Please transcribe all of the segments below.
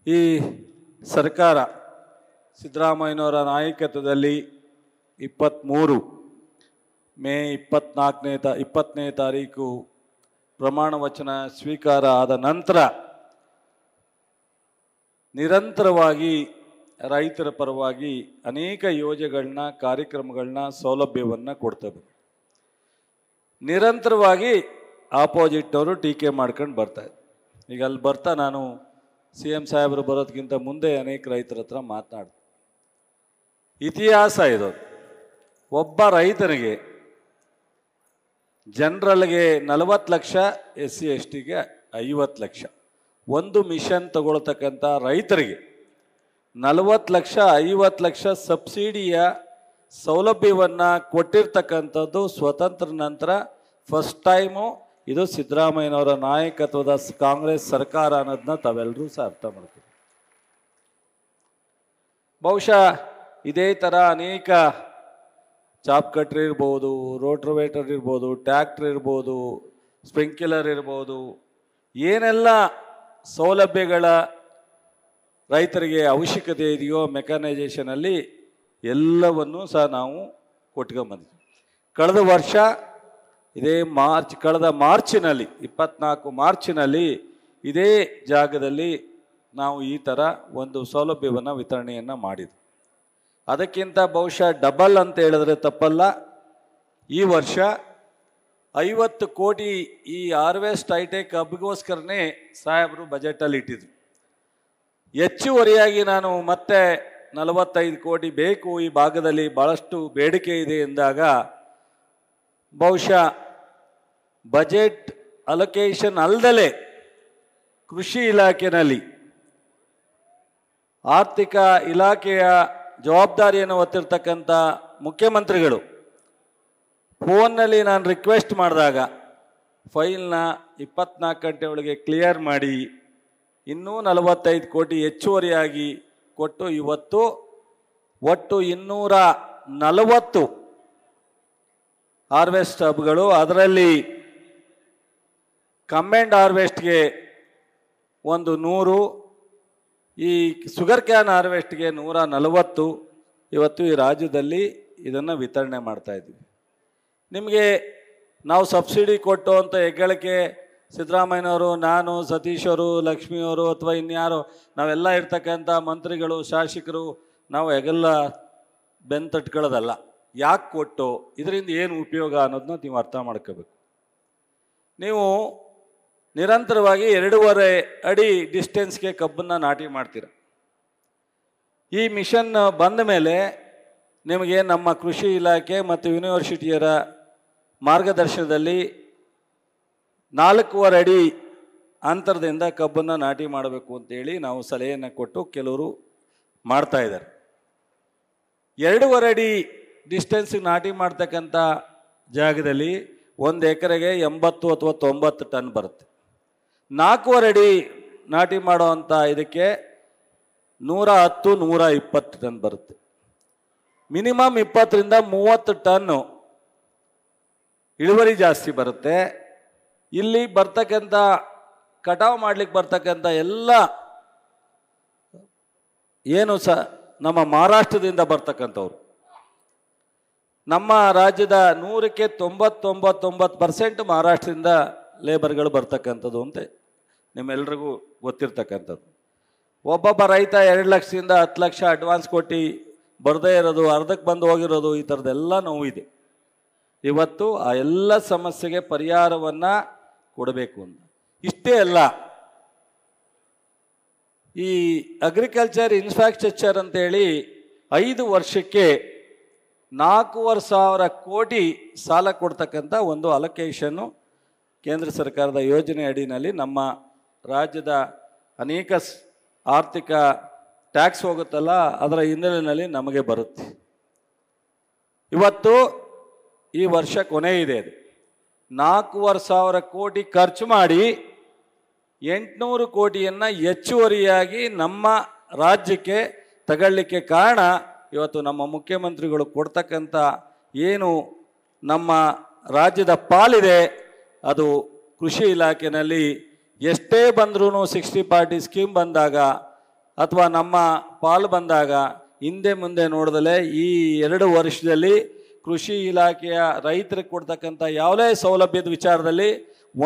ಈ ಸರ್ಕಾರ ಸಿದ್ದರಾಮಯ್ಯನವರ ನಾಯಕತ್ವದಲ್ಲಿ 23 ಮೇ 20ನೇ ತಾರೀಕು ಪ್ರಮಾಣ ವಚನ ಸ್ವೀಕಾರ ಆದ ನಂತರ ನಿರಂತರವಾಗಿ ರೈತರ ಪರವಾಗಿ ಅನೇಕ ಯೋಜನೆಗಳನ್ನ, ಕಾರ್ಯಕ್ರಮಗಳನ್ನ, ಸೌಲಭ್ಯವನ್ನು ಕೊಡ್ತೇವೆ. ನಿರಂತರವಾಗಿ ಆಪೋಸಿಟ್ನವರು ಟೀಕೆ ಮಾಡ್ಕೊಂಡು ಬರ್ತಾರೆ. ಈಗ ಅಲ್ಲಿ ಬರ್ತಾ ನಾನು CM ಸಾಹೇಬರು ಬರೋದಕ್ಕಿಂತ ಮುಂದೆ ಅನೇಕ ರೈತರ ಹತ್ರ ಮಾತನಾಡ್ದೆ. ಇತಿಹಾಸ ಇದು. ಒಬ್ಬ ರೈತನಿಗೆ ಜನರಲ್ಗೆ 40 ಲಕ್ಷ, SC STಗೆ 50 ಲಕ್ಷ. ಒಂದು ಮಿಷನ್ ತಗೊಳ್ತಕ್ಕಂಥ ರೈತರಿಗೆ 40 ಲಕ್ಷ 50 ಲಕ್ಷ ಸಬ್ಸಿಡಿಯ ಸೌಲಭ್ಯವನ್ನು ಕೊಟ್ಟಿರ್ತಕ್ಕಂಥದ್ದು ಸ್ವತಂತ್ರ ನಂತರ ಫಸ್ಟ್ ಟೈಮು. ಇದು ಸಿದ್ದರಾಮಯ್ಯನವರ ನಾಯಕತ್ವದ ಕಾಂಗ್ರೆಸ್ ಸರ್ಕಾರ ಅನ್ನೋದನ್ನ ತಾವೆಲ್ಲರೂ ಸಹ ಅರ್ಥ ಮಾಡ್ತೀವಿ. ಬಹುಶಃ ಇದೇ ಥರ ಅನೇಕ ಚಾಪ್ ಕಟ್ರ್ ಇರ್ಬೋದು, ರೋಟ್ರವೇಟರ್ ಇರ್ಬೋದು, ಟ್ಯಾಕ್ಟ್ರ್ ಇರ್ಬೋದು, ಸ್ಪ್ರಿಂಕ್ಲರ್ ಇರ್ಬೋದು, ಏನೆಲ್ಲ ಸೌಲಭ್ಯಗಳ ರೈತರಿಗೆ ಅವಶ್ಯಕತೆ ಇದೆಯೋ ಮೆಕನೈಜೇಷನಲ್ಲಿ ಎಲ್ಲವನ್ನೂ ಸಹ ನಾವು ಕೊಟ್ಕೊಂಬಂದಿದ್ದೀವಿ. ಕಳೆದ ವರ್ಷ ಕಳೆದ ಮಾರ್ಚಿನಲ್ಲಿ 24 ಮಾರ್ಚಿನಲ್ಲಿ ಇದೇ ಜಾಗದಲ್ಲಿ ನಾವು ಈ ಥರ ಒಂದು ಸೌಲಭ್ಯವನ್ನು ವಿತರಣೆಯನ್ನು ಮಾಡಿದ್ವಿ. ಅದಕ್ಕಿಂತ ಬಹುಶಃ ಡಬಲ್ ಅಂತ ಹೇಳಿದ್ರೆ ತಪ್ಪಲ್ಲ. ಈ ವರ್ಷ 50 ಕೋಟಿ ಈ ಹಾರ್ವೆಸ್ಟ್ ಹೈಟೆಕ್ ಹಬ್ಗೋಸ್ಕರನೇ ಸಾಹೇಬರು ಬಜೆಟಲ್ಲಿ ಇಟ್ಟಿದ್ರು. ಹೆಚ್ಚುವರಿಯಾಗಿ ನಾನು ಮತ್ತೆ 45 ಕೋಟಿ ಬೇಕು, ಈ ಭಾಗದಲ್ಲಿ ಭಾಳಷ್ಟು ಬೇಡಿಕೆ ಇದೆ ಎಂದಾಗ ಬಹುಶಃ ಬಜೆಟ್ ಅಲೋಕೇಶನ್ ಅಲ್ಲದಲೇ ಕೃಷಿ ಇಲಾಖೆಯಲ್ಲಿ ಆರ್ಥಿಕ ಇಲಾಖೆಯ ಜವಾಬ್ದಾರಿಯನ್ನು ಹೊತ್ತಿರ್ತಕ್ಕಂಥ ಮುಖ್ಯಮಂತ್ರಿಗಳು ಫೋನ್ನಲ್ಲಿ ನಾನು ರಿಕ್ವೆಸ್ಟ್ ಮಾಡಿದಾಗ ಫೈಲ್ನ 24 ಗಂಟೆ ಒಳಗೆ ಕ್ಲಿಯರ್ ಮಾಡಿ ಇನ್ನೂ 45 ಕೋಟಿ ಹೆಚ್ಚುವರಿಯಾಗಿ ಕೊಟ್ಟು ಇವತ್ತು ಒಟ್ಟು 240 ಹಾರ್ವೆಸ್ಟ್ ಹಬ್ಗಳು, ಅದರಲ್ಲಿ ಕಂಬೈನ್ಡ್ ಹಾರ್ವೆಸ್ಟ್ಗೆ ಒಂದು 100, ಈ ಶುಗರ್ ಕ್ಯಾನ್ ಹಾರ್ವೆಸ್ಟ್ಗೆ 140 ಇವತ್ತು ಈ ರಾಜ್ಯದಲ್ಲಿ ಇದನ್ನು ವಿತರಣೆ ಮಾಡ್ತಾಯಿದ್ವಿ. ನಿಮಗೆ ನಾವು ಸಬ್ಸಿಡಿ ಕೊಟ್ಟು ಅಂತ ಹೆಗ್ಗಳಿಕೆ ಸಿದ್ದರಾಮಯ್ಯನವರು, ನಾನು, ಸತೀಶ್ ಅವರು, ಲಕ್ಷ್ಮಿಯವರು ಅಥವಾ ಇನ್ಯಾರು ನಾವೆಲ್ಲ ಇರ್ತಕ್ಕಂಥ ಮಂತ್ರಿಗಳು, ಶಾಸಕರು ನಾವು ಹೆಗೆಲ್ಲ ಬೆಂತಟ್ಕೊಳ್ಳೋದಲ್ಲ. ಯಾಕೆ ಕೊಟ್ಟು ಇದರಿಂದ ಏನು ಉಪಯೋಗ ಅನ್ನೋದನ್ನ ನೀವು ಅರ್ಥ ಮಾಡ್ಕೋಬೇಕು. ನೀವು ನಿರಂತರವಾಗಿ 2.5 ಅಡಿ ಡಿಸ್ಟೆನ್ಸ್ಗೆ ಕಬ್ಬನ್ನು ನಾಟಿ ಮಾಡ್ತೀರ. ಈ ಮಿಷನ್ ಬಂದ ಮೇಲೆ ನಿಮಗೆ ನಮ್ಮ ಕೃಷಿ ಇಲಾಖೆ ಮತ್ತು ಯೂನಿವರ್ಸಿಟಿಯರ ಮಾರ್ಗದರ್ಶನದಲ್ಲಿ 4.25 ಅಡಿ ಅಂತರದಿಂದ ಕಬ್ಬನ್ನು ನಾಟಿ ಮಾಡಬೇಕು ಅಂತೇಳಿ ನಾವು ಸಲಹೆಯನ್ನು ಕೊಟ್ಟು ಕೆಲವರು ಮಾಡ್ತಾಯಿದ್ದಾರೆ. 2.5 ಅಡಿ ಡಿಸ್ಟೆನ್ಸಿಗೆ ನಾಟಿ ಮಾಡ್ತಕ್ಕಂಥ ಜಾಗದಲ್ಲಿ 1 ಎಕರೆಗೆ 80 ಅಥವಾ 90 ಟನ್ ಬರುತ್ತೆ. 4.25 ಅಡಿ ನಾಟಿ ಮಾಡುವಂಥ ಇದಕ್ಕೆ 110, 120 ಟನ್ ಬರುತ್ತೆ. ಮಿನಿಮಮ್ 20ರಿಂದ 30 ಟನ್ನು ಇಳುವರಿ ಜಾಸ್ತಿ ಬರುತ್ತೆ. ಇಲ್ಲಿ ಬರ್ತಕ್ಕಂಥ ಕಟಾವು ಮಾಡಲಿಕ್ಕೆ ಬರ್ತಕ್ಕಂಥ ಎಲ್ಲ ಏನು ನಮ್ಮ ಮಹಾರಾಷ್ಟ್ರದಿಂದ ಬರ್ತಕ್ಕಂಥವ್ರು, ನಮ್ಮ ರಾಜ್ಯದ 100ಕ್ಕೆ 99% ಮಹಾರಾಷ್ಟ್ರದಿಂದ ಲೇಬರ್ಗಳು ಬರ್ತಕ್ಕಂಥದ್ದು ಅಂತ ನಿಮ್ಮೆಲ್ರಿಗೂ ಗೊತ್ತಿರ್ತಕ್ಕಂಥದ್ದು. ಒಬ್ಬೊಬ್ಬ ರೈತ 2 ಲಕ್ಷದಿಂದ 10 ಲಕ್ಷ ಅಡ್ವಾನ್ಸ್ ಕೊಟ್ಟು ಬರದೇ ಇರೋದು, ಅರ್ಧಕ್ಕೆ ಬಂದು ಹೋಗಿರೋದು, ಈ ಥರದ್ದೆಲ್ಲ ನೋವಿದೆ. ಇವತ್ತು ಆ ಎಲ್ಲ ಸಮಸ್ಯೆಗೆ ಪರಿಹಾರವನ್ನು ಕೊಡಬೇಕು ಅಂತ. ಇಷ್ಟೇ ಅಲ್ಲ, ಈ ಅಗ್ರಿಕಲ್ಚರ್ ಇನ್ಫ್ರಾಸ್ಟ್ರಕ್ಚರ್ ಅಂತೇಳಿ 5 ವರ್ಷಕ್ಕೆ 4,500 ಕೋಟಿ ಸಾಲ ಕೊಡ್ತಕ್ಕಂಥ ಒಂದು ಅಲೋಕೇಶನ್ನು ಕೇಂದ್ರ ಸರ್ಕಾರದ ಯೋಜನೆ ಅಡಿನಲ್ಲಿ ನಮ್ಮ ರಾಜ್ಯದ ಅನೇಕ ಆರ್ಥಿಕ ಟ್ಯಾಕ್ಸ್ ಹೋಗುತ್ತಲ್ಲ, ಅದರ ಹಿನ್ನೆಲೆಯಲ್ಲಿ ನಮಗೆ ಬರುತ್ತೆ. ಇವತ್ತು ಈ ವರ್ಷ ಕೊನೆ ಇದೆ. 4,500 ಕೋಟಿ ಖರ್ಚು ಮಾಡಿ 800 ಕೋಟಿಯನ್ನು ಹೆಚ್ಚುವರಿಯಾಗಿ ನಮ್ಮ ರಾಜ್ಯಕ್ಕೆ ತಗೊಳ್ಳಿಕ್ಕೆ ಕಾರಣ ಇವತ್ತು ನಮ್ಮ ಮುಖ್ಯಮಂತ್ರಿಗಳು ಕೊಡ್ತಕ್ಕಂಥ ಏನು ನಮ್ಮ ರಾಜ್ಯದ ಪಾಲಿದೆ ಅದು ಕೃಷಿ ಇಲಾಖೆಯಲ್ಲಿ ಎಷ್ಟೇ ಬಂದ್ರೂ 60 ಪಾರ್ಟಿ ಸ್ಕೀಮ್ ಬಂದಾಗ ಅಥವಾ ನಮ್ಮ ಪಾಲು ಬಂದಾಗ ಹಿಂದೆ ಮುಂದೆ ನೋಡಿದಲೇ ಈ 2 ವರ್ಷದಲ್ಲಿ ಕೃಷಿ ಇಲಾಖೆಯ ರೈತರಿಗೆ ಕೊಡ್ತಕ್ಕಂಥ ಯಾವುದೇ ಸೌಲಭ್ಯದ ವಿಚಾರದಲ್ಲಿ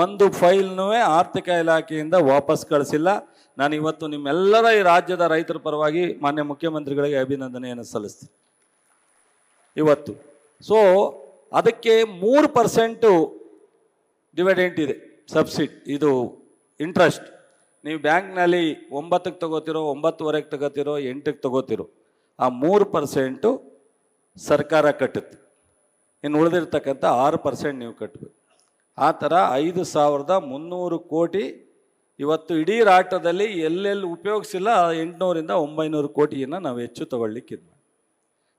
ಒಂದು ಫೈಲ್ನೂ ಆರ್ಥಿಕ ಇಲಾಖೆಯಿಂದ ವಾಪಸ್ ಕಳಿಸಿಲ್ಲ. ನಾನು ಇವತ್ತು ನಿಮ್ಮೆಲ್ಲರ ಈ ರಾಜ್ಯದ ರೈತರ ಪರವಾಗಿ ಮಾನ್ಯ ಮುಖ್ಯಮಂತ್ರಿಗಳಿಗೆ ಅಭಿನಂದನೆಯನ್ನು ಸಲ್ಲಿಸ್ತೀನಿ ಇವತ್ತು. ಸೊ ಅದಕ್ಕೆ 3% ಡಿವಿಡೆಂಟ್ ಇದೆ, ಸಬ್ಸಿಡಿ, ಇದು ಇಂಟ್ರೆಸ್ಟ್. ನೀವು ಬ್ಯಾಂಕ್ನಲ್ಲಿ 9ಕ್ಕೆ ತಗೋತಿರೋ, 9.25ಗೆ ತಗೋತಿರೋ, 8ಕ್ಕೆ ತಗೋತಿರೋ, ಆ 3% ಸರ್ಕಾರ ಕಟ್ಟುತ್ತೆ. ಇನ್ನು ಉಳಿದಿರ್ತಕ್ಕಂಥ 6% ನೀವು ಕಟ್ಟಬೇಕು. ಆ ಥರ 5,300 ಕೋಟಿ ಇವತ್ತು ಇಡೀ ರಾಷ್ಟ್ರದಲ್ಲಿ ಎಲ್ಲೆಲ್ಲಿ ಉಪಯೋಗಿಸಿಲ್ಲ 800ರಿಂದ 900 ಕೋಟಿಯನ್ನು ನಾವು ಹೆಚ್ಚು ತಗೊಳ್ಳಿಕ್ಕಿದ್ದು.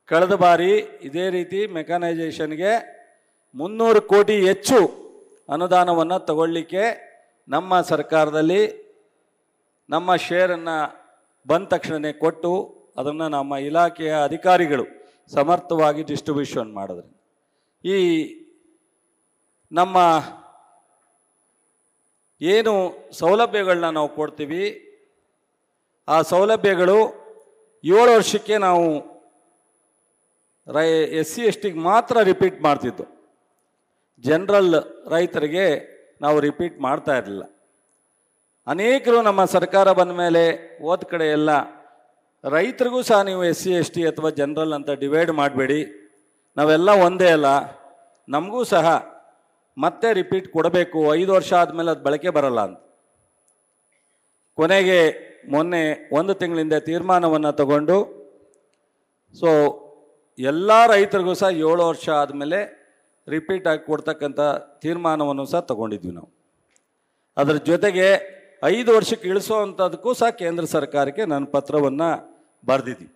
ಕಳೆದ ಬಾರಿ ಇದೇ ರೀತಿ ಮೆಕನೈಸೇಷನ್ಗೆ 300 ಕೋಟಿ ಹೆಚ್ಚು ಅನುದಾನವನ್ನು ತಗೊಳ್ಳಿಕ್ಕೆ ನಮ್ಮ ಸರ್ಕಾರದಲ್ಲಿ ನಮ್ಮ ಶೇರನ್ನು ಬಂದ ತಕ್ಷಣವೇ ಕೊಟ್ಟು ಅದನ್ನು ನಮ್ಮ ಇಲಾಖೆಯ ಅಧಿಕಾರಿಗಳು ಸಮರ್ಥವಾಗಿ ಡಿಸ್ಟ್ರಿಬ್ಯೂಷನ್ ಮಾಡಿದ್ರು. ಈ ನಮ್ಮ ಏನು ಸೌಲಭ್ಯಗಳನ್ನ ನಾವು ಕೊಡ್ತೀವಿ, ಆ ಸೌಲಭ್ಯಗಳು 7 ವರ್ಷಕ್ಕೆ ನಾವು SC STಗೆ ಮಾತ್ರ ರಿಪೀಟ್ ಮಾಡ್ತಿದ್ದು. ಜನರಲ್ ರೈತರಿಗೆ ನಾವು ರಿಪೀಟ್ ಮಾಡ್ತಾ ಇರಲಿಲ್ಲ. ಅನೇಕರು ನಮ್ಮ ಸರ್ಕಾರ ಬಂದ ಮೇಲೆ ಹೋದ ಕಡೆ ಎಲ್ಲ ರೈತರಿಗೂ ಸಹ ನೀವು SC ST ಅಥವಾ ಜನರಲ್ ಅಂತ ಡಿವೈಡ್ ಮಾಡಬೇಡಿ, ನಾವೆಲ್ಲ ಒಂದೇ ಅಲ್ಲ, ನಮಗೂ ಸಹ ಮತ್ತೆ ರಿಪೀಟ್ ಕೊಡಬೇಕು, 5 ವರ್ಷ ಆದಮೇಲೆ ಅದು ಬಳಕೆ ಬರಲ್ಲ ಅಂತ. ಕೊನೆಗೆ ಮೊನ್ನೆ 1 ತಿಂಗಳಿಂದ ತೀರ್ಮಾನವನ್ನು ತಗೊಂಡು ಸೊ ಎಲ್ಲ ರೈತರಿಗೂ ಸಹ 7 ವರ್ಷ ಆದಮೇಲೆ ರಿಪೀಟ್ ಆಗಿ ಕೊಡ್ತಕ್ಕಂಥ ತೀರ್ಮಾನವನ್ನು ಸಹ ತಗೊಂಡಿದ್ವಿ ನಾವು. ಅದರ ಜೊತೆಗೆ 5 ವರ್ಷಕ್ಕೆ ಇಳಿಸೋವಂಥದ್ದಕ್ಕೂ ಸಹ ಕೇಂದ್ರ ಸರ್ಕಾರಕ್ಕೆ ನಾನು ಪತ್ರವನ್ನು ಬರೆದಿದ್ವಿ.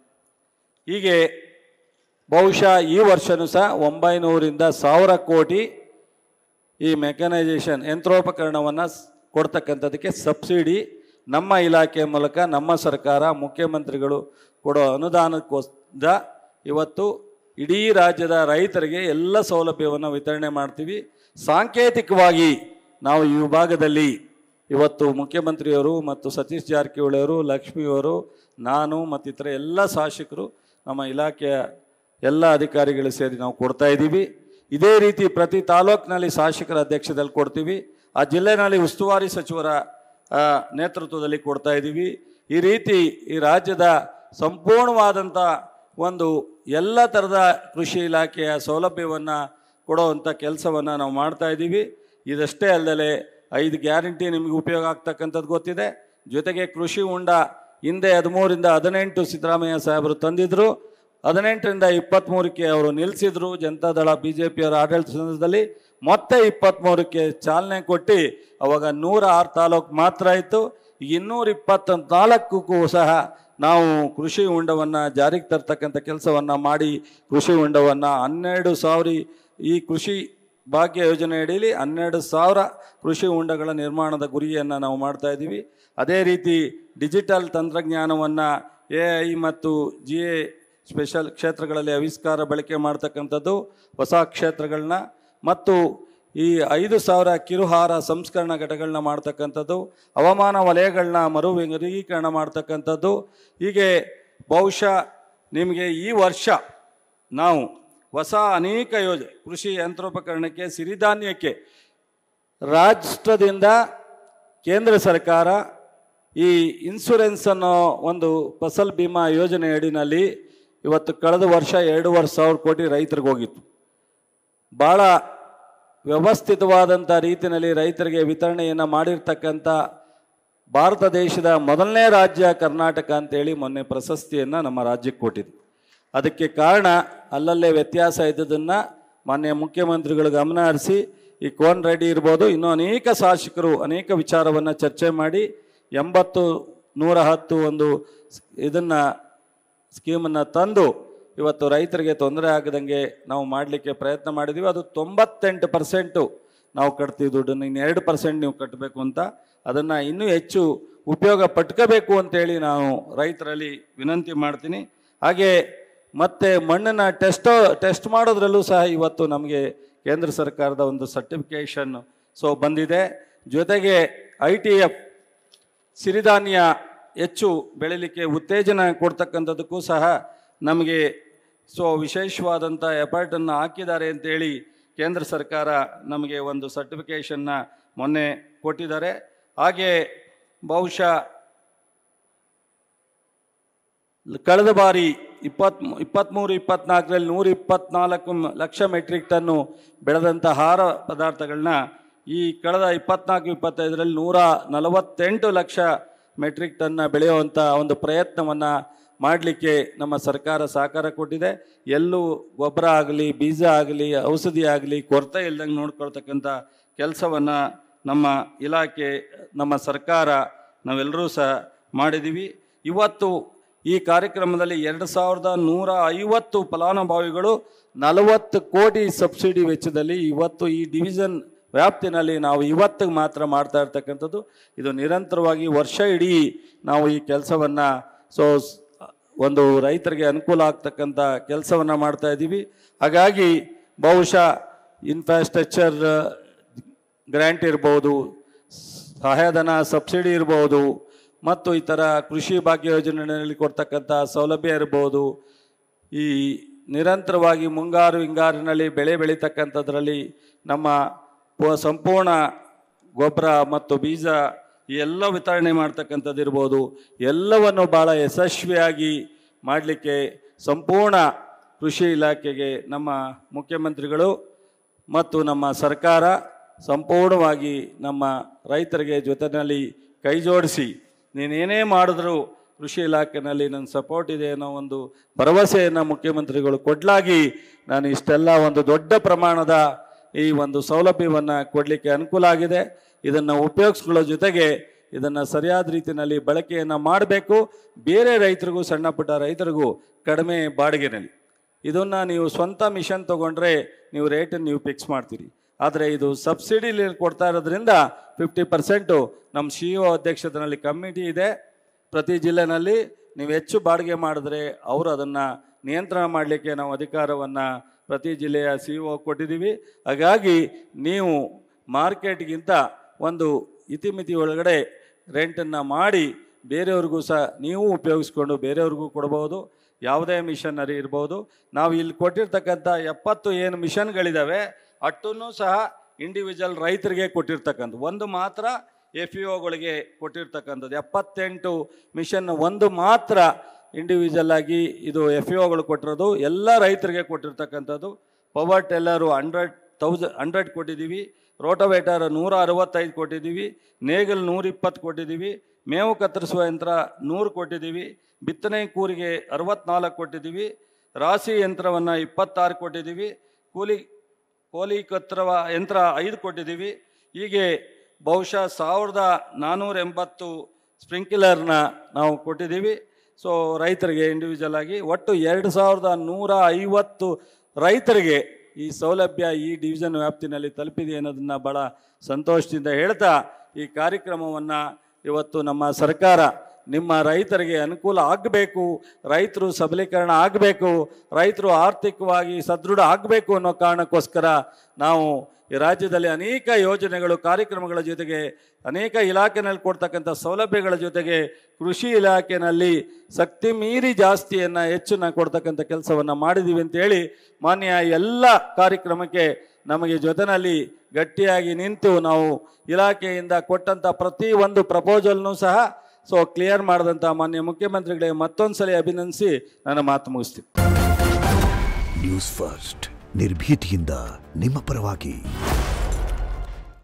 ಹೀಗೆ ಬಹುಶಃ ಈ ವರ್ಷವೂ ಸಹ 900ರಿಂದ 1000 ಕೋಟಿ ಈ ಮೆಕನೈಸೇಷನ್ ಯಂತ್ರೋಪಕರಣವನ್ನು ಕೊಡ್ತಕ್ಕಂಥದ್ದಕ್ಕೆ ಸಬ್ಸಿಡಿ ನಮ್ಮ ಇಲಾಖೆ ಮೂಲಕ ನಮ್ಮ ಸರ್ಕಾರ ಮುಖ್ಯಮಂತ್ರಿಗಳು ಕೊಡೋ ಅನುದಾನಕ್ಕೋಸ್ಕರ ಇವತ್ತು ಇಡೀ ರಾಜ್ಯದ ರೈತರಿಗೆ ಎಲ್ಲ ಸೌಲಭ್ಯವನ್ನು ವಿತರಣೆ ಮಾಡ್ತೀವಿ. ಸಾಂಕೇತಿಕವಾಗಿ ನಾವು ಈ ವಿಭಾಗದಲ್ಲಿ ಇವತ್ತು ಮುಖ್ಯಮಂತ್ರಿಯವರು ಮತ್ತು ಸತೀಶ್ ಜಾರಕಿಹೊಳಿಯವರು, ಲಕ್ಷ್ಮಿಯವರು, ನಾನು ಮತ್ತಿತರ ಎಲ್ಲ ಶಾಸಕರು, ನಮ್ಮ ಇಲಾಖೆಯ ಎಲ್ಲ ಅಧಿಕಾರಿಗಳು ಸೇರಿ ನಾವು ಕೊಡ್ತಾ ಇದ್ದೀವಿ. ಇದೇ ರೀತಿ ಪ್ರತಿ ತಾಲೂಕಿನಲ್ಲಿ ಶಾಸಕರ ಅಧ್ಯಕ್ಷದಲ್ಲಿ ಕೊಡ್ತೀವಿ, ಆ ಜಿಲ್ಲೆನಲ್ಲಿ ಉಸ್ತುವಾರಿ ಸಚಿವರ ನೇತೃತ್ವದಲ್ಲಿ ಕೊಡ್ತಾ ಇದ್ದೀವಿ. ಈ ರೀತಿ ಈ ರಾಜ್ಯದ ಸಂಪೂರ್ಣವಾದಂಥ ಒಂದು ಎಲ್ಲ ಥರದ ಕೃಷಿ ಇಲಾಖೆಯ ಸೌಲಭ್ಯವನ್ನು ಕೊಡುವಂಥ ಕೆಲಸವನ್ನು ನಾವು ಮಾಡ್ತಾ ಇದ್ದೀವಿ. ಇದಷ್ಟೇ ಅಲ್ಲದೆ 5 ಗ್ಯಾರಂಟಿ ನಿಮಗೆ ಉಪಯೋಗ ಆಗ್ತಕ್ಕಂಥದ್ದು ಗೊತ್ತಿದೆ. ಜೊತೆಗೆ ಕೃಷಿ ಹೊಂಡ ಹಿಂದೆ 13ರಿಂದ 18 ಸಿದ್ದರಾಮಯ್ಯ ಸಾಹೇಬರು ತಂದಿದ್ದರು, 18ರಿಂದ 23ಕ್ಕೆ ಅವರು ನಿಲ್ಲಿಸಿದ್ರು. ಜನತಾದಳ BJPಯವರ ಆಡಳಿತ ಸಂದರ್ಭದಲ್ಲಿ ಮತ್ತೆ 23ಕ್ಕೆ ಚಾಲನೆ ಕೊಟ್ಟು ಅವಾಗ 106 ತಾಲೂಕು ಮಾತ್ರ ಇತ್ತು. ಈಗ 224ಕ್ಕೂ ಸಹ ನಾವು ಕೃಷಿ ಹೊಂಡವನ್ನು ಜಾರಿಗೆ ತರ್ತಕ್ಕಂಥ ಕೆಲಸವನ್ನು ಮಾಡಿ ಕೃಷಿ ಹೊಂಡವನ್ನು 12,000 ಈ ಕೃಷಿ ಭಾಗ್ಯ ಯೋಜನೆ ಅಡಿಯಲ್ಲಿ 12,000 ಕೃಷಿ ಹೊಂಡಗಳ ನಿರ್ಮಾಣದ ಗುರಿಯನ್ನು ನಾವು ಮಾಡ್ತಾ ಇದ್ದೀವಿ. ಅದೇ ರೀತಿ ಡಿಜಿಟಲ್ ತಂತ್ರಜ್ಞಾನವನ್ನು AI ಮತ್ತು GA ಸ್ಪೆಷಲ್ ಕ್ಷೇತ್ರಗಳಲ್ಲಿ ಆವಿಷ್ಕಾರ ಬಳಕೆ ಮಾಡ್ತಕ್ಕಂಥದ್ದು, ಹೊಸ ಕ್ಷೇತ್ರಗಳನ್ನ ಮತ್ತು ಈ 5,000 ಕಿರುಹಾರ ಸಂಸ್ಕರಣಾ ಘಟಗಳನ್ನ ಮಾಡ್ತಕ್ಕಂಥದ್ದು, ಹವಾಮಾನ ವಲಯಗಳನ್ನ ಮರುವರ್ಗೀಕರಣ ಮಾಡ್ತಕ್ಕಂಥದ್ದು. ಹೀಗೆ ಬಹುಶಃ ನಿಮಗೆ ಈ ವರ್ಷ ನಾವು ಹೊಸ ಅನೇಕ ಯೋಜನೆ ಕೃಷಿ ಯಂತ್ರೋಪಕರಣಕ್ಕೆ, ಸಿರಿಧಾನ್ಯಕ್ಕೆ ರಾಷ್ಟ್ರದಿಂದ ಕೇಂದ್ರ ಸರ್ಕಾರ ಈ ಇನ್ಶೂರೆನ್ಸ್ ಅನ್ನೋ ಒಂದು ಫಸಲ್ ಬಿಮಾ ಯೋಜನೆ ಅಡಿನಲ್ಲಿ ಇವತ್ತು ಕಳೆದ ವರ್ಷ 2,500 ಕೋಟಿ ರೈತರಿಗೆ ಹೋಗಿತ್ತು. ಭಾಳ ವ್ಯವಸ್ಥಿತವಾದಂಥ ರೀತಿಯಲ್ಲಿ ರೈತರಿಗೆ ವಿತರಣೆಯನ್ನು ಮಾಡಿರ್ತಕ್ಕಂಥ ಭಾರತ ದೇಶದ ಮೊದಲನೇ ರಾಜ್ಯ ಕರ್ನಾಟಕ ಅಂತೇಳಿ ಮೊನ್ನೆ ಪ್ರಶಸ್ತಿಯನ್ನು ನಮ್ಮ ರಾಜ್ಯಕ್ಕೆ ಕೊಟ್ಟಿದ್ದು. ಅದಕ್ಕೆ ಕಾರಣ ಅಲ್ಲಲ್ಲೇ ವ್ಯತ್ಯಾಸ ಇದ್ದದನ್ನು ಮಾನ್ಯ ಮುಖ್ಯಮಂತ್ರಿಗಳು ಗಮನ ಹರಿಸಿ ಈ ಕೋನ್ ರೆಡ್ಡಿ ಇರ್ಬೋದು, ಇನ್ನೂ ಅನೇಕ ಶಾಸಕರು ಅನೇಕ ವಿಚಾರವನ್ನು ಚರ್ಚೆ ಮಾಡಿ 80-110 ಒಂದು ಇದನ್ನು ಸ್ಕೀಮನ್ನು ತಂದು ಇವತ್ತು ರೈತರಿಗೆ ತೊಂದರೆ ಆಗದಂಗೆ ನಾವು ಮಾಡಲಿಕ್ಕೆ ಪ್ರಯತ್ನ ಮಾಡಿದ್ದೀವಿ. ಅದು 98% ನಾವು ಕಟ್ತೀವಿ ದುಡ್ಡನ್ನು, ಇನ್ನು 2% ನೀವು ಕಟ್ಟಬೇಕು ಅಂತ, ಅದನ್ನು ಇನ್ನೂ ಹೆಚ್ಚು ಉಪಯೋಗ ಪಟ್ಕೋಬೇಕು ಅಂತೇಳಿ ನಾವು ರೈತರಲ್ಲಿ ವಿನಂತಿ ಮಾಡ್ತೀನಿ. ಹಾಗೆ ಮತ್ತು ಮಣ್ಣನ್ನು ಟೆಸ್ಟ್ ಮಾಡೋದ್ರಲ್ಲೂ ಸಹ ಇವತ್ತು ನಮಗೆ ಕೇಂದ್ರ ಸರ್ಕಾರದ ಒಂದು ಸರ್ಟಿಫಿಕೇಷನ್ ಬಂದಿದೆ. ಜೊತೆಗೆ ITF ಸಿರಿಧಾನ್ಯ ಹೆಚ್ಚು ಬೆಳೀಲಿಕ್ಕೆ ಉತ್ತೇಜನ ಕೊಡ್ತಕ್ಕಂಥದ್ದಕ್ಕೂ ಸಹ ನಮಗೆ ವಿಶೇಷವಾದಂಥ ಎಫರ್ಟನ್ನು ಹಾಕಿದ್ದಾರೆ ಅಂತೇಳಿ ಕೇಂದ್ರ ಸರ್ಕಾರ ನಮಗೆ ಒಂದು ಸರ್ಟಿಫಿಕೇಷನ್ನ ಮೊನ್ನೆ ಕೊಟ್ಟಿದ್ದಾರೆ. ಹಾಗೆ ಬಹುಶಃ ಕಳೆದ ಬಾರಿ 23-24ರಲ್ಲಿ 124 ಲಕ್ಷ ಮೆಟ್ರಿಕ್ ಟನ್ನು ಬೆಳೆದಂಥ ಆಹಾರ ಪದಾರ್ಥಗಳನ್ನ ಈ ಕಳೆದ 24-25ರಲ್ಲಿ 148 ಲಕ್ಷ ಮೆಟ್ರಿಕ್ ಟನ್ನ ಬೆಳೆಯುವಂಥ ಒಂದು ಪ್ರಯತ್ನವನ್ನು ಮಾಡಲಿಕ್ಕೆ ನಮ್ಮ ಸರ್ಕಾರ ಸಹಕಾರ ಕೊಟ್ಟಿದೆ. ಎಲ್ಲೂ ಗೊಬ್ಬರ ಆಗಲಿ, ಬೀಜ ಆಗಲಿ, ಔಷಧಿ ಆಗಲಿ ಕೊರತೆ ಇಲ್ದಂಗೆ ನೋಡ್ಕೊಳ್ತಕ್ಕಂಥ ಕೆಲಸವನ್ನು ನಮ್ಮ ಇಲಾಖೆ, ನಮ್ಮ ಸರ್ಕಾರ ನಾವೆಲ್ಲರೂ ಸಹ ಮಾಡಿದ್ದೀವಿ. ಇವತ್ತು ಈ ಕಾರ್ಯಕ್ರಮದಲ್ಲಿ 2150 ಫಲಾನುಭವಿಗಳು 40 ಕೋಟಿ ಸಬ್ಸಿಡಿ ವೆಚ್ಚದಲ್ಲಿ ಇವತ್ತು ಈ ಡಿವಿಷನ್ ವ್ಯಾಪ್ತಿನಲ್ಲಿ ನಾವು ಇವತ್ತಿಗೆ ಮಾತ್ರ ಮಾಡ್ತಾ ಇರ್ತಕ್ಕಂಥದ್ದು. ಇದು ನಿರಂತರವಾಗಿ ವರ್ಷ ಇಡೀ ನಾವು ಈ ಕೆಲಸವನ್ನು ಒಂದು ರೈತರಿಗೆ ಅನುಕೂಲ ಆಗ್ತಕ್ಕಂಥ ಕೆಲಸವನ್ನು ಮಾಡ್ತಾ ಇದ್ದೀವಿ. ಹಾಗಾಗಿ ಬಹುಶಃ ಇನ್ಫ್ರಾಸ್ಟ್ರಕ್ಚರ್ ಗ್ರ್ಯಾಂಟ್ ಇರ್ಬೋದು, ಸಹಾಯಧನ ಸಬ್ಸಿಡಿ ಇರ್ಬೋದು, ಮತ್ತು ಈ ಥರ ಕೃಷಿ ಭಾಗ್ಯ ಯೋಜನೆಯಲ್ಲಿ ಕೊಡ್ತಕ್ಕಂಥ ಸೌಲಭ್ಯ ಇರ್ಬೋದು, ಈ ನಿರಂತರವಾಗಿ ಮುಂಗಾರು ಹಿಂಗಾರಿನಲ್ಲಿ ಬೆಳೆ ಬೆಳೀತಕ್ಕಂಥದ್ರಲ್ಲಿ ನಮ್ಮ ಸಂಪೂರ್ಣ ಗೊಬ್ಬರ ಮತ್ತು ಬೀಜ ಎಲ್ಲ ವಿತರಣೆ ಮಾಡ್ತಕ್ಕಂಥದ್ದು ಇರ್ಬೋದು, ಎಲ್ಲವನ್ನು ಭಾಳ ಯಶಸ್ವಿಯಾಗಿ ಮಾಡಲಿಕ್ಕೆ ಸಂಪೂರ್ಣ ಕೃಷಿ ಇಲಾಖೆಗೆ ನಮ್ಮ ಮುಖ್ಯಮಂತ್ರಿಗಳು ಮತ್ತು ನಮ್ಮ ಸರ್ಕಾರ ಸಂಪೂರ್ಣವಾಗಿ ನಮ್ಮ ರೈತರಿಗೆ ಜೊತೆಯಲ್ಲಿ ಕೈ ಜೋಡಿಸಿ ನೀನೇನೇ ಮಾಡಿದ್ರೂ ಕೃಷಿ ಇಲಾಖೆಯಲ್ಲಿ ನನ್ನ ಸಪೋರ್ಟ್ ಇದೆ ಅನ್ನೋ ಒಂದು ಭರವಸೆಯನ್ನು ಮುಖ್ಯಮಂತ್ರಿಗಳು ಕೊಡಲಾಗಿ ನಾನು ಇಷ್ಟೆಲ್ಲ ಒಂದು ದೊಡ್ಡ ಪ್ರಮಾಣದ ಈ ಒಂದು ಸೌಲಭ್ಯವನ್ನು ಕೊಡಲಿಕ್ಕೆ ಅನುಕೂಲ ಆಗಿದೆ. ಇದನ್ನು ಉಪಯೋಗಿಸ್ಕೊಳ್ಳೋ ಜೊತೆಗೆ ಇದನ್ನು ಸರಿಯಾದ ರೀತಿಯಲ್ಲಿ ಬಳಕೆಯನ್ನು ಮಾಡಬೇಕು. ಬೇರೆ ರೈತರಿಗೂ, ಸಣ್ಣ ಪುಟ್ಟ ರೈತರಿಗೂ ಕಡಿಮೆ ಬಾಡಿಗೆನಲ್ಲಿ ಇದನ್ನು ನೀವು ಸ್ವಂತ ಮಿಷನ್ ತೊಗೊಂಡ್ರೆ ನೀವು ರೇಟನ್ನು ನೀವು ಫಿಕ್ಸ್ ಮಾಡ್ತೀರಿ. ಆದರೆ ಇದು ಸಬ್ಸಿಡಿಲಿ ಕೊಡ್ತಾ ಇರೋದ್ರಿಂದ 50% ನಮ್ಮ CEO ಅಧ್ಯಕ್ಷತೆಯಲ್ಲಿ ಕಮಿಟಿ ಇದೆ. ಪ್ರತಿ ಜಿಲ್ಲೆನಲ್ಲಿ ನೀವು ಹೆಚ್ಚು ಬಾಡಿಗೆ ಮಾಡಿದ್ರೆ ಅವರು ಅದನ್ನು ನಿಯಂತ್ರಣ ಮಾಡಲಿಕ್ಕೆ ನಾವು ಅಧಿಕಾರವನ್ನು ಪ್ರತಿ ಜಿಲ್ಲೆಯ CEO ಕೊಟ್ಟಿದ್ದೀವಿ. ಹಾಗಾಗಿ ನೀವು ಮಾರ್ಕೆಟ್ಗಿಂತ ಒಂದು ಇತಿಮಿತಿ ಒಳಗಡೆ ರೆಂಟನ್ನು ಮಾಡಿ ಬೇರೆಯವ್ರಿಗೂ ಸಹ ನೀವು ಉಪಯೋಗಿಸ್ಕೊಂಡು ಬೇರೆಯವ್ರಿಗೂ ಕೊಡ್ಬೋದು. ಯಾವುದೇ ಮಿಷನರಿ ಇರ್ಬೋದು. ನಾವು ಇಲ್ಲಿ ಕೊಟ್ಟಿರ್ತಕ್ಕಂಥ 70 ಏನು ಮಿಷನ್ಗಳಿದ್ದಾವೆ ಅಷ್ಟನ್ನು ಸಹ ಇಂಡಿವಿಜುವಲ್ ರೈತರಿಗೆ ಕೊಟ್ಟಿರ್ತಕ್ಕಂಥ, ಒಂದು ಮಾತ್ರ FEOಗಳಿಗೆ ಕೊಟ್ಟಿರ್ತಕ್ಕಂಥದ್ದು. 78 ಮಿಷನ್ ಒಂದು ಮಾತ್ರ ಇಂಡಿವಿಜುವಲ್ ಆಗಿ ಇದು FEOಗಳು ಕೊಟ್ಟಿರೋದು, ಎಲ್ಲ ರೈತರಿಗೆ ಕೊಟ್ಟಿರ್ತಕ್ಕಂಥದ್ದು. ಪವರ್ ಟೆಲ್ಲರು 100 ಕೊಟ್ಟಿದ್ದೀವಿ, ರೋಟೋವೇಟರ್ 165 ಕೊಟ್ಟಿದ್ದೀವಿ, ನೇಗಲ್ 120 ಕೊಟ್ಟಿದ್ದೀವಿ, ಮೇವು ಕತ್ತರಿಸುವ ಯಂತ್ರ 100 ಕೊಟ್ಟಿದ್ದೀವಿ, ಬಿತ್ತನೆ ಕೂರಿಗೆ 64 ಕೊಟ್ಟಿದ್ದೀವಿ, ರಾಶಿ ಯಂತ್ರವನ್ನು 26 ಕೊಟ್ಟಿದ್ದೀವಿ, ಕೋಲಿ ಕತ್ತರುವ ಯಂತ್ರ 5 ಕೊಟ್ಟಿದ್ದೀವಿ. ಹೀಗೆ ಬಹುಶಃ 1480 ಸ್ಪ್ರಿಂಕ್ಲರ್ನ ನಾವು ಕೊಟ್ಟಿದ್ದೀವಿ. ರೈತರಿಗೆ ಇಂಡಿವಿಜುವಲ್ ಆಗಿ ಒಟ್ಟು 2150 ರೈತರಿಗೆ ಈ ಸೌಲಭ್ಯ ಈ ಡಿವಿಷನ್ ವ್ಯಾಪ್ತಿನಲ್ಲಿ ತಲುಪಿದೆ ಅನ್ನೋದನ್ನು ಭಾಳ ಸಂತೋಷದಿಂದ ಹೇಳ್ತಾ ಈ ಕಾರ್ಯಕ್ರಮವನ್ನು ಇವತ್ತು ನಮ್ಮ ಸರ್ಕಾರ ನಿಮ್ಮ ರೈತರಿಗೆ ಅನುಕೂಲ ಆಗಬೇಕು, ರೈತರು ಸಬಲೀಕರಣ ಆಗಬೇಕು, ರೈತರು ಆರ್ಥಿಕವಾಗಿ ಸದೃಢ ಆಗಬೇಕು ಅನ್ನೋ ಕಾರಣಕ್ಕೋಸ್ಕರ ನಾವು ಈ ರಾಜ್ಯದಲ್ಲಿ ಅನೇಕ ಯೋಜನೆಗಳು, ಕಾರ್ಯಕ್ರಮಗಳ ಜೊತೆಗೆ ಅನೇಕ ಇಲಾಖೆನಲ್ಲಿ ಕೊಡ್ತಕ್ಕಂಥ ಸೌಲಭ್ಯಗಳ ಜೊತೆಗೆ ಕೃಷಿ ಇಲಾಖೆಯಲ್ಲಿ ಶಕ್ತಿ ಮೀರಿ ಜಾಸ್ತಿಯನ್ನು ಹೆಚ್ಚನ್ನು ಕೊಡ್ತಕ್ಕಂಥ ಕೆಲಸವನ್ನು ಮಾಡಿದ್ದೀವಿ ಅಂತೇಳಿ ಮಾನ್ಯ ಎಲ್ಲ ಕಾರ್ಯಕ್ರಮಕ್ಕೆ ನಮಗೆ ಜೊತೆಯಲ್ಲಿ ಗಟ್ಟಿಯಾಗಿ ನಿಂತು ನಾವು ಇಲಾಖೆಯಿಂದ ಕೊಟ್ಟಂಥ ಪ್ರತಿ ಒಂದು ಪ್ರಪೋಸಲ್ನೂ ಸಹ ಕ್ಲಿಯರ್ ಮಾಡಿದಂಥ ಮಾನ್ಯ ಮುಖ್ಯಮಂತ್ರಿಗಳಿಗೆ ಮತ್ತೊಂದು ಸಲ ಅಭಿನಂದಿಸಿ ನನ್ನ ಮಾತು ಮುಗಿಸ್ತೀನಿ. ನ್ಯೂಸ್ ಫಸ್ಟ್, ನಿರ್ಭೀತಿಯಿಂದ ನಿಮ್ಮ ಪರವಾಗಿ.